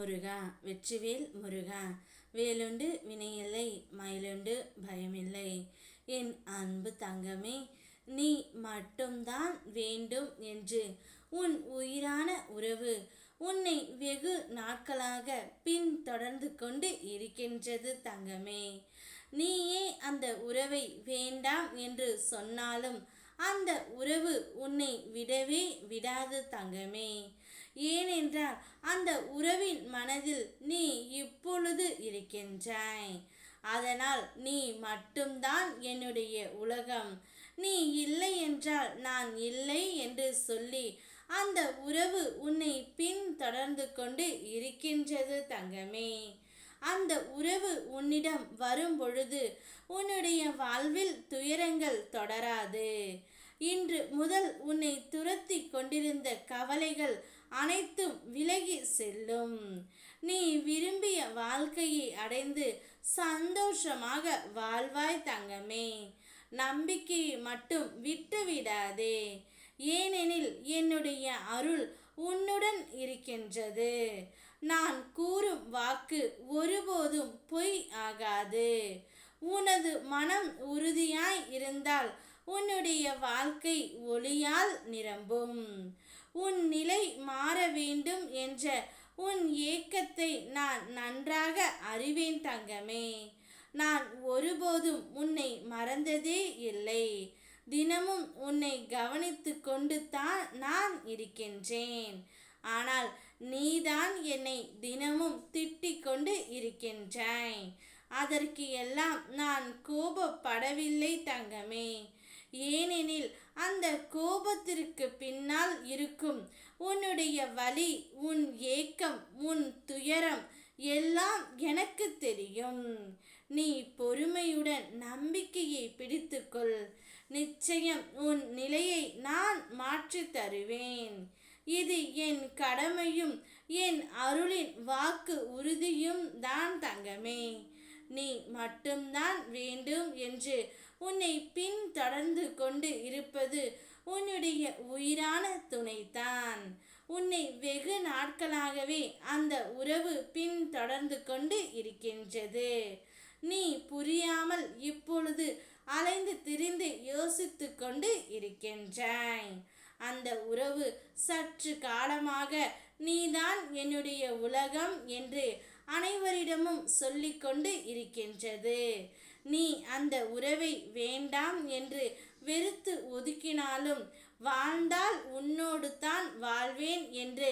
முருகா வெற்றிவேல் முருகா. வேலுண்டு வினையில்லை, மயிலுண்டு பயமில்லை. என் அன்பு தங்கமே, நீ மட்டும்தான் வேண்டும் என்று உன் உயிரான உறவு உன்னை வெகு நாட்களாக பின்தொடர்ந்து கொண்டு இருக்கின்றது தங்கமே. நீயே அந்த உறவை வேண்டாம் என்று சொன்னாலும் அந்த உறவு உன்னை விடவே விடாது தங்கமே. ஏனென்றால் அந்த உறவின் மனதில் நீ இப்பொழுது இருக்கின்றாய். அதனால் நீ மட்டும்தான் என்னுடைய உலகம். நீ இல்லை என்றால் நான் இல்லை என்று சொல்லி அந்த உறவு உன்னை பின்தொடர்ந்து கொண்டு இருக்கின்றது தங்கமே. அந்த உறவு உன்னிடம் வரும் பொழுது உன்னுடைய வாழ்வில் துயரங்கள் தொடராது. இன்று முதல் உன்னை துரத்தி கொண்டிருந்த கவலைகள் அனைத்தும் விலகி செல்லும். நீ விரும்பிய வாழ்க்கையை அடைந்து சந்தோஷமாக வாழ்வாய் தங்கமே. நம்பிக்கையை மட்டும் விட்டுவிடாதே. ஏனெனில் என்னுடைய அருள் உன்னுடன் இருக்கின்றது. நான் கூறும் வாக்கு ஒருபோதும் பொய் ஆகாது. உனது மனம் உறுதியாய் இருந்தால் உன்னுடைய வாழ்க்கை ஒளியால் நிரம்பும். உன் நிலை மாற வேண்டும் என்ற உன் ஏக்கத்தை நான் நன்றாக அறிவேன் தங்கமே. நான் ஒருபோதும் உன்னை மறந்ததே இல்லை. தினமும் உன்னை கவனித்து கொண்டு தான் நான் இருக்கின்றேன். ஆனால் நீதான் என்னை தினமும் திட்டிக் கொண்டு இருக்கின்றாய். அதற்கு எல்லாம் நான் கோபப்படவில்லை தங்கமே. ஏனெனில் அந்த கோபத்திற்கு பின்னால் இருக்கும் உன்னுடைய வலி, உன் ஏக்கம், உன் துயரம் எல்லாம் எனக்கு தெரியும். நீ பொறுமையுடன் நம்பிக்கையை பிடித்துக்கொள். நிச்சயம் உன் நிலையை நான் மாற்றி தருவேன். இது என் கடமையும் என் அருளின் வாக்கு உறுதியும் தான் தங்கமே. நீ மட்டும்தான் வேண்டும் என்று உன்னை பின்தொடர்ந்து கொண்டு இருப்பது உன்னுடைய உயிரான துணைதான். உன்னை வெகு நாட்களாகவே அந்த உறவு பின்தொடர்ந்து கொண்டு இருக்கின்றது. நீ புரியாமல் இப்பொழுது அலைந்து திரிந்து யோசித்து கொண்டு இருக்கின்றாய். அந்த உறவு சற்று காலமாக நீதான் என்னுடைய உலகம் என்று அனைவரிடமும் சொல்லிக்கொண்டு இருக்கின்றது. நீ அந்த உறவை வேண்டாம் என்று வெறுத்து ஒதுக்கினாலும் வாழ்ந்தால் உன்னோடு தான் வாழ்வேன் என்று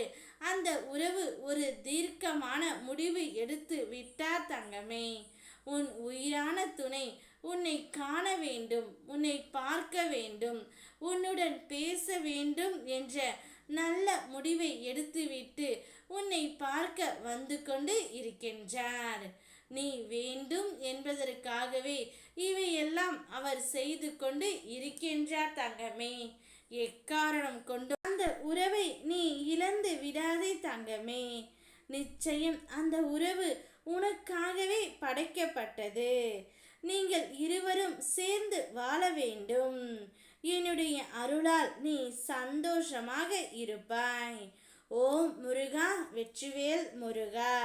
அந்த உறவு ஒரு தீர்க்கமான முடிவு எடுத்து விட்டார் தங்கமே. உன் உயிரான துணை உன்னை காண வேண்டும், உன்னை பார்க்க வேண்டும், உன்னுடன் பேச வேண்டும் என்ற நல்ல முடிவை எடுத்துவிட்டு உன்னை பார்க்க வந்து கொண்டு இருக்கின்றார். நீ வேண்டும் என்பதற்காகவே இவையெல்லாம் அவர் செய்து கொண்டு இருக்கின்றார் தங்கமே. எக்காரணம் கொண்டு அந்த உறவை நீ இழந்து விடாதே தங்கமே. நிச்சயம் அந்த உறவு உனக்காகவே படைக்கப்பட்டது. நீங்கள் இருவரும் சேர்ந்து வாழ வேண்டும். என்னுடைய அருளால் நீ சந்தோஷமாக இருப்பாய். ஓம் முருகா வெற்றிவேல் முருகா.